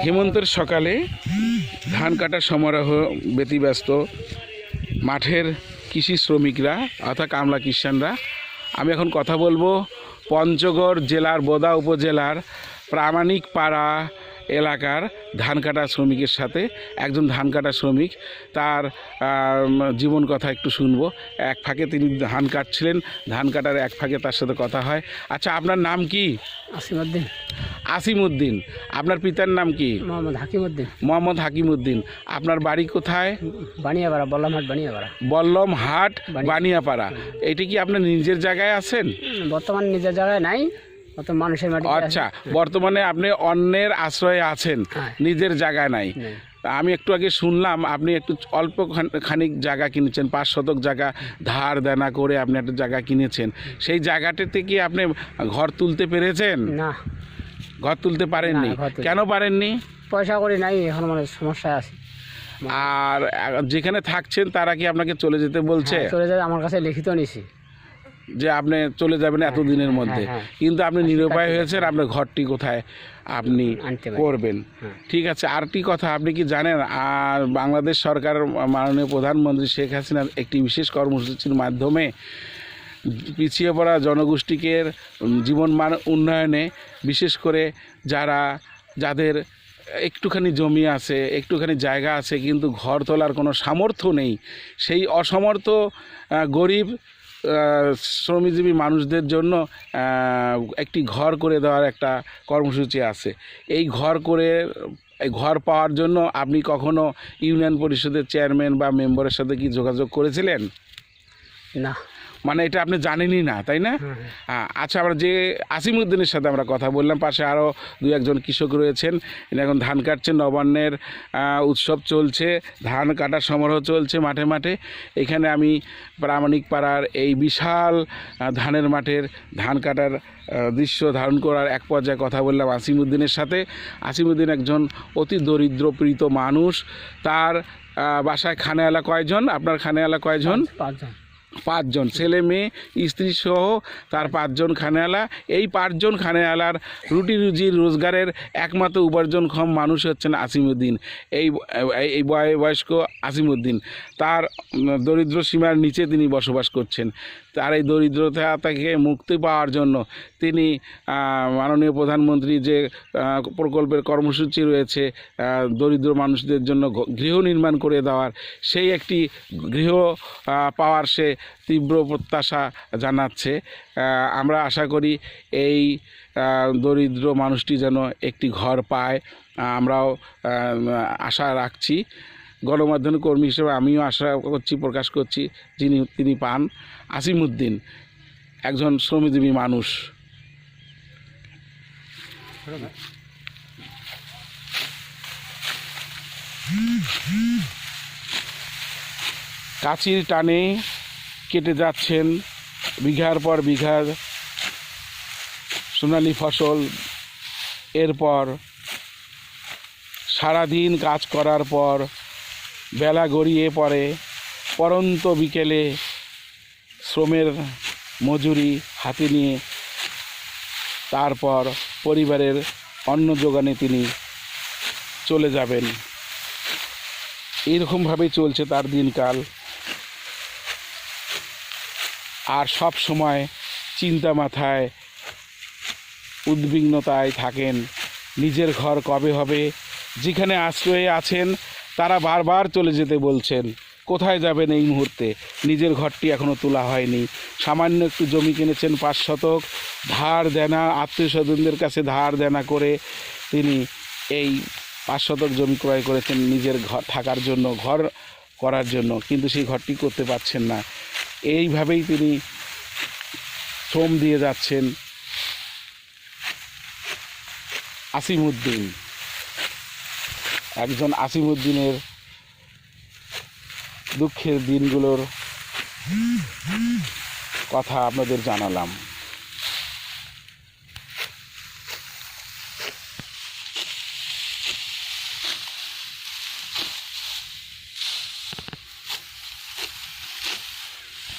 হেমন্তের সকালে ধান কাটার সমারোহ ব্যতিব্যস্ত মাঠের কৃষি শ্রমিকরা অর্থাৎ কামলা কিষানরা। আমি এখন কথা বলবো পঞ্চগড় জেলার বোদা উপজেলার প্রামাণিক পাড়া এলাকার ধান কাটা শ্রমিকের সাথে। একজন ধান কাটা শ্রমিক, তার জীবন কথা একটু শুনবো। এক ফাঁকে তিনি ধান কাটছিলেন, ধান কাটার এক ফাঁকে তার সাথে কথা হয়। আচ্ছা, আপনার নাম কি? আসিমউদ্দিন। আসিমউদ্দিন। আপনার পিতার নাম কি? মোহাম্মদ হাকিমউদ্দিন। মোহাম্মদ হাকিমউদ্দিন। আপনার বাড়ি কোথায়? বানিয়াপাড়া, বল্লমহাট বানিয়াপাড়া। বল্লমহাট বানিয়াপাড়া। এটা কি আপনার নিজের জায়গায় আছেন? বর্তমান নিজের জায়গায় নাই, মানুষের মাটি। আচ্ছা, বর্তমানে আপনি অন্যের আশ্রয়ে আছেন, নিজের জায়গায় নাই। আমি একটু আগে শুনলাম আপনি একটু অল্প খানিক জায়গা কিনেছেন, 5 শতক জায়গা ধার দেনা করে আপনি একটা জায়গা কিনেছেন। সেই জায়গাটাতে কি আপনি ঘর তুলতে পেরেছেন? না, ঘর তুলতে পারেননি। কেন পারেননি? পয়সা করি নাই, এখন সমস্যায় আছে। আর যেখানে থাকছেন তারা কি আপনাকে চলে যেতে বলছে? চলে যাবে, আমার কাছে লিখিত নিছি যে আপনি চলে যাবেন এতদিনের মধ্যে, কিন্তু আপনি নিরুপায় হয়েছেন। আপনার ঘরটি কোথায় আপনি করবেন? ঠিক আছে, আরেকটি কথা, আপনি কি জানেন আর বাংলাদেশ সরকার মাননীয় প্রধানমন্ত্রী শেখ হাসিনার একটি বিশেষ কর্মসূচির মাধ্যমে পিছিয়ে পড়া জনগোষ্ঠীকে জীবনমান উন্নয়নে, বিশেষ করে যাদের একটুখানি জমি আছে, একটুখানি জায়গা আছে, কিন্তু ঘর তোলার কোনো সামর্থ্য নেই, সেই অসমর্থ গরিব শ্রমজীবী মানুষদের জন্য একটি ঘর করে দেওয়ার একটা কর্মসূচি আছে। এই ঘর পাওয়ার জন্য আপনি কখনো ইউনিয়ন পরিষদের চেয়ারম্যান বা মেম্বারের সাথে কি যোগাযোগ করেছিলেন? না। মানে এটা আপনি জানেনই না, তাই না? আচ্ছা, আমরা যে আসিমউদ্দিনের সাথে আমরা কথা বললাম, পাশে আরও 2-1 কৃষক রয়েছেন। এখন ধান কাটছেন, নবান্নের উৎসব চলছে, ধান কাটার সমারোহ চলছে মাঠে মাঠে। এখানে আমি প্রামাণিক পাড়ার এই বিশাল ধানের মাঠের ধান কাটার দৃশ্য ধারণ করার এক পর্যায়ে কথা বললাম আসিমউদ্দিনের সাথে। আসিমউদ্দিন একজন অতি দরিদ্রপীড়িত মানুষ। তার বাসায় খানেওয়ালা কয়জন? আপনার খানেওয়ালা কয়জন? 5 জন, ছেলে মেয়ে স্ত্রী সহ তার 5 জন খানেওয়ালা। এই 5 জন খানেওয়ালার রুটি রুজির রোজগারের একমাত্র উপার্জনক্ষম মানুষ হচ্ছেন আসিমউদ্দিন। এই বয়স্ক আসিমউদ্দিন তার দরিদ্র সীমার নিচে তিনি বসবাস করছেন। তার এই দরিদ্রতা থেকে মুক্তি পাওয়ার জন্য তিনি মাননীয় প্রধানমন্ত্রী যে প্রকল্পের কর্মসূচি রয়েছে দরিদ্র মানুষদের জন্য গৃহ নির্মাণ করে দেওয়ার, সেই একটি গৃহ পাওয়ার সে তীব্র প্রত্যাশা জানাচ্ছে। আমরা আশা করি এই দরিদ্র মানুষটি যেন একটি ঘর পায়, আমরাও আশা রাখছি। গণমাধ্যম কর্মী হিসেবে আমিও আশা করছি, প্রকাশ করছি তিনি পান। আসিমউদ্দিন একজন শ্রমজীবী মানুষ। কাঁচির টানে কেটে যাচ্ছেন বিঘার পর বিঘা সোনালি ফসল। এরপর সারাদিন কাজ করার পর বেলা গড়িয়ে পড়ে, পরন্ত বিকেলে শ্রমের মজুরি হাতে নিয়ে তারপর পরিবারের অন্ন যোগানে তিনি চলে যাবেন। এইরকমভাবেই চলছে তার দিনকাল। আর সব সময় চিন্তা মাথায়, উদ্বিগ্নতায় থাকেন, নিজের ঘর কবে হবে। যেখানে আশ্রয়ে আছেন তারা বারবার চলে যেতে বলছেন। কোথায় যাবেন এই মুহূর্তে? নিজের ঘরটি এখনও তোলা হয়নি। সামান্য একটু জমি কিনেছেন 5 শতক, ধার দেনা, আত্মীয় স্বজনদের কাছে ধার দেনা করে তিনি এই 5 শতক জমি ক্রয় করেছেন নিজের ঘর থাকার জন্য, ঘর করার জন্য, কিন্তু সেই ঘরটি করতে পারছেন না। এইভাবেই তিনি শ্রম দিয়ে যাচ্ছেন আসিমউদ্দিন। একজন আসিমউদ্দিনের দুঃখের দিনগুলোর কথা আপনাদের জানালাম।